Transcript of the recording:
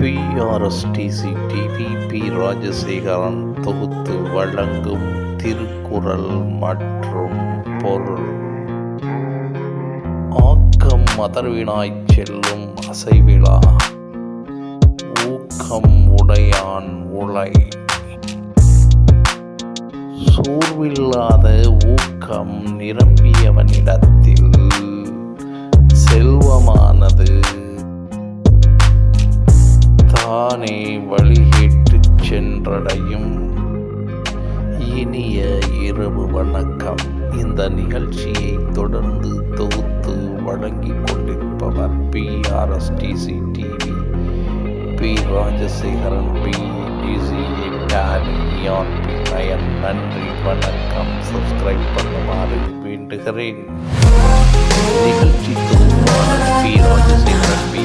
பிஆர்எஸ்டிசி TV B. Rajasekaran தொகுத்து வழங்கும் திருக்குறள் மற்றும் பொருள். ஆக்கம் மதர்வினாய்ச் செல்லும் அசைவிலா ஊக்கம் உடையான் உழை. சோர்வில்லாத ஊக்கம் நிரம்பியவனிடத்தில் செல்வமானது தானே வழிகேட்டுச் சென்றடையும். இனிய இரவு வணக்கம். இந்த நிகழ்ச்சியை தொடர்ந்து தொகுத்து வழங்கிக் கொண்டிருப்பவர் பிஆர்எஸ்டிசி டிவி பி. ராஜசேகரன் பிடிசி இட்டாலியான் பிணையன். நன்றி வணக்கம். சப்ஸ்கிரைப் பண்ணுமாறு வேண்டுகிறேன். நிகழ்ச்சி தொகுப்பாளர் பி. ராஜசேகரன் பி.